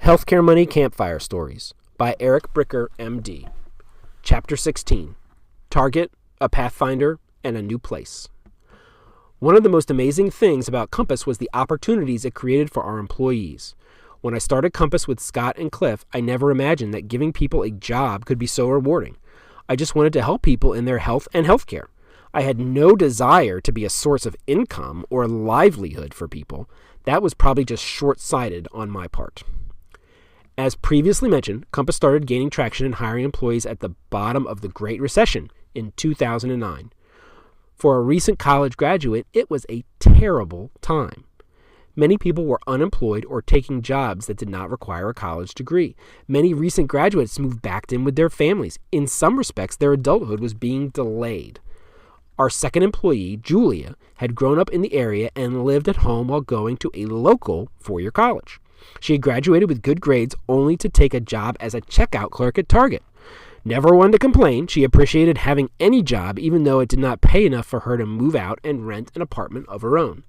Healthcare Money Campfire Stories by Eric Bricker, MD. Chapter 16. Target, a Pathfinder, and a New Place. One of the most amazing things about Compass was the opportunities it created for our employees. When I started Compass with Scott and Cliff, I never imagined that giving people a job could be so rewarding. I just wanted to help people in their health and healthcare. I had no desire to be a source of income or livelihood for people. That was probably just short-sighted on my part. As previously mentioned, Compass started gaining traction in hiring employees at the bottom of the Great Recession in 2009. For a recent college graduate, it was a terrible time. Many people were unemployed or taking jobs that did not require a college degree. Many recent graduates moved back in with their families. In some respects, their adulthood was being delayed. Our second employee, Julia, had grown up in the area and lived at home while going to a local four-year college. She had graduated with good grades only to take a job as a checkout clerk at Target. Never one to complain, she appreciated having any job even though it did not pay enough for her to move out and rent an apartment of her own.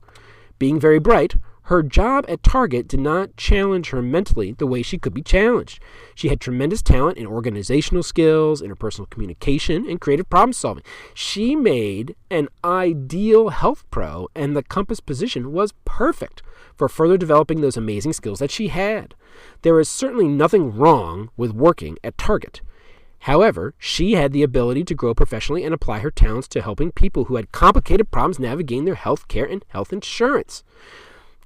Being very bright, her job at Target did not challenge her mentally the way she could be challenged. She had tremendous talent in organizational skills, interpersonal communication, and creative problem solving. She made an ideal health pro, and the Compass position was perfect for further developing those amazing skills that she had. There is certainly nothing wrong with working at Target. However, she had the ability to grow professionally and apply her talents to helping people who had complicated problems navigating their health care and health insurance.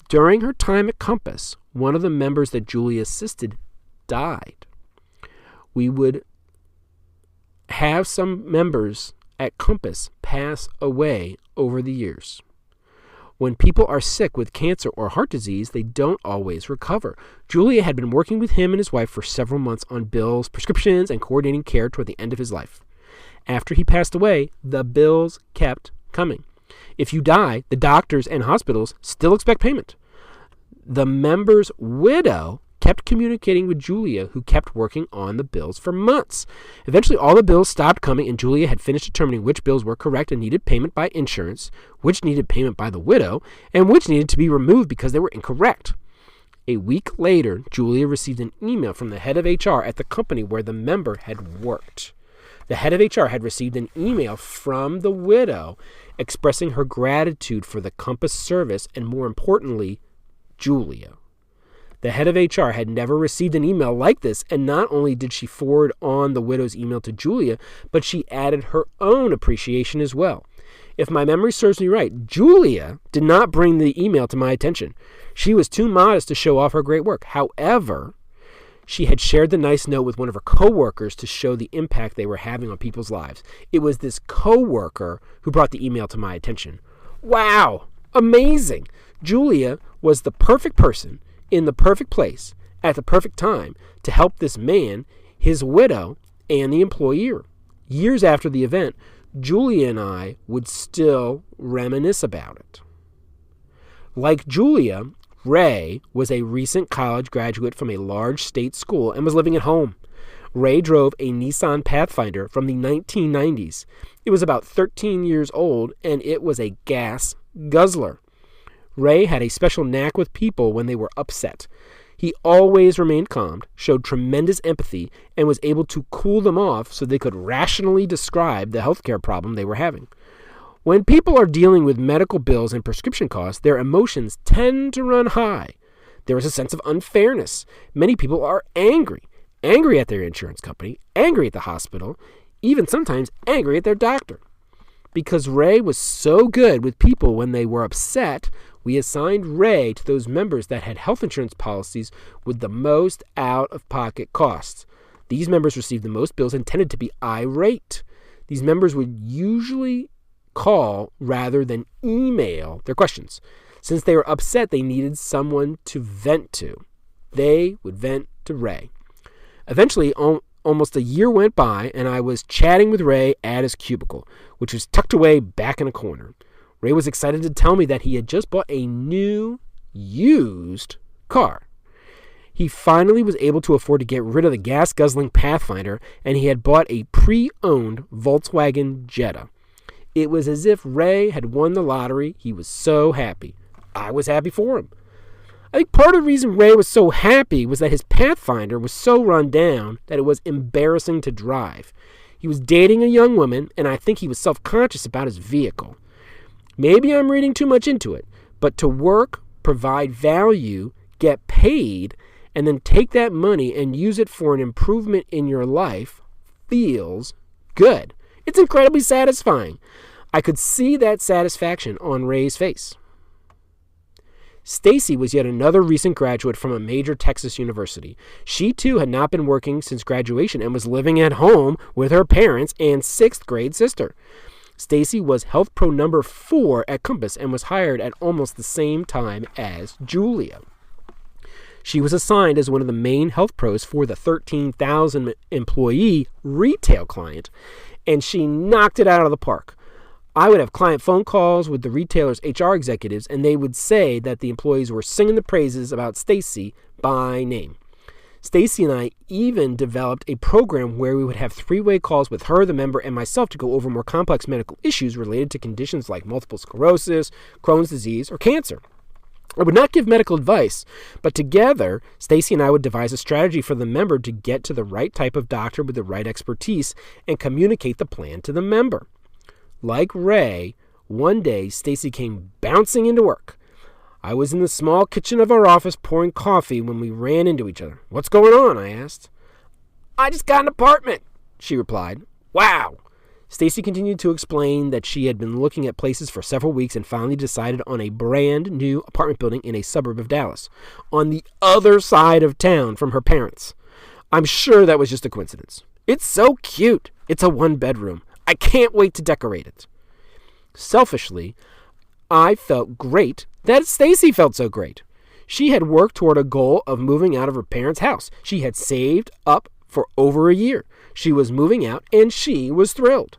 During her time at Compass, one of the members that Julie assisted died. We would have some members at Compass pass away over the years. When people are sick with cancer or heart disease, they don't always recover. Julia had been working with him and his wife for several months on bills, prescriptions, and coordinating care toward the end of his life. After he passed away, the bills kept coming. If you die, the doctors and hospitals still expect payment. The member's widow kept communicating with Julia, who kept working on the bills for months. Eventually, all the bills stopped coming, and Julia had finished determining which bills were correct and needed payment by insurance, which needed payment by the widow, and which needed to be removed because they were incorrect. A week later, Julia received an email from the head of HR at the company where the member had worked. The head of HR had received an email from the widow expressing her gratitude for the Compass service and, more importantly, Julia. The head of HR had never received an email like this, and not only did she forward on the widow's email to Julia, but she added her own appreciation as well. If my memory serves me right, Julia did not bring the email to my attention. She was too modest to show off her great work. However, she had shared the nice note with one of her coworkers to show the impact they were having on people's lives. It was this coworker who brought the email to my attention. Wow! Amazing! Julia was the perfect person in the perfect place at the perfect time to help this man, his widow, and the employer. Years after the event, Julia and I would still reminisce about it. Like Julia, Ray was a recent college graduate from a large state school and was living at home. Ray drove a Nissan Pathfinder from the 1990s. It was about 13 years old, and it was a gas guzzler. Ray had a special knack with people when they were upset. He always remained calm, showed tremendous empathy, and was able to cool them off so they could rationally describe the healthcare problem they were having. When people are dealing with medical bills and prescription costs, their emotions tend to run high. There is a sense of unfairness. Many people are angry at their insurance company, angry at the hospital, even sometimes angry at their doctor. Because Ray was so good with people when they were upset, we assigned Ray to those members that had health insurance policies with the most out-of-pocket costs. These members received the most bills and tended to be irate. These members would usually call rather than email their questions. Since they were upset, they needed someone to vent to. They would vent to Ray. Eventually, almost a year went by, and I was chatting with Ray at his cubicle, which was tucked away back in a corner. Ray was excited to tell me that he had just bought a new, used car. He finally was able to afford to get rid of the gas-guzzling Pathfinder, and he had bought a pre-owned Volkswagen Jetta. It was as if Ray had won the lottery. He was so happy. I was happy for him. I think part of the reason Ray was so happy was that his Pathfinder was so run down that it was embarrassing to drive. He was dating a young woman, and I think he was self-conscious about his vehicle. Maybe I'm reading too much into it, but to work, provide value, get paid, and then take that money and use it for an improvement in your life feels good. It's incredibly satisfying. I could see that satisfaction on Ray's face. Stacy was yet another recent graduate from a major Texas university. She too had not been working since graduation and was living at home with her parents and 6th grade sister. Stacy was Health Pro number 4 at Compass and was hired at almost the same time as Julia. She was assigned as one of the main health pros for the 13,000 employee retail client, and she knocked it out of the park. I would have client phone calls with the retailer's HR executives, and they would say that the employees were singing the praises about Stacy by name. Stacy and I even developed a program where we would have 3-way calls with her, the member, and myself to go over more complex medical issues related to conditions like multiple sclerosis, Crohn's disease, or cancer. I would not give medical advice, but together, Stacy and I would devise a strategy for the member to get to the right type of doctor with the right expertise and communicate the plan to the member. Like Ray, one day Stacy came bouncing into work. I was in the small kitchen of our office pouring coffee when we ran into each other. "What's going on?" I asked. "I just got an apartment," she replied. "Wow." Stacy continued to explain that she had been looking at places for several weeks and finally decided on a brand new apartment building in a suburb of Dallas, on the other side of town from her parents. I'm sure that was just a coincidence. "It's so cute. It's a 1-bedroom. I can't wait to decorate it." Selfishly, I felt great that Stacy felt so great. She had worked toward a goal of moving out of her parents' house. She had saved up for over a year. She was moving out, and she was thrilled.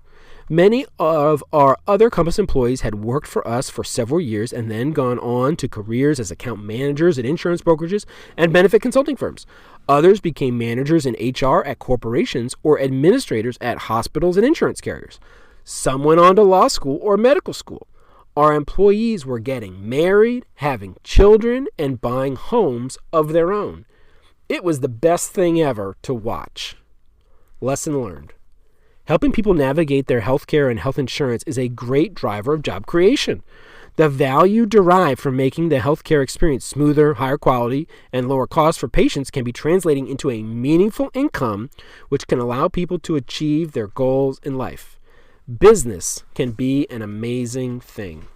Many of our other Compass employees had worked for us for several years and then gone on to careers as account managers at insurance brokerages and benefit consulting firms. Others became managers in HR at corporations or administrators at hospitals and insurance carriers. Some went on to law school or medical school. Our employees were getting married, having children, and buying homes of their own. It was the best thing ever to watch. Lesson learned. Helping people navigate their healthcare and health insurance is a great driver of job creation. The value derived from making the healthcare experience smoother, higher quality, and lower cost for patients can be translating into a meaningful income, which can allow people to achieve their goals in life. Business can be an amazing thing.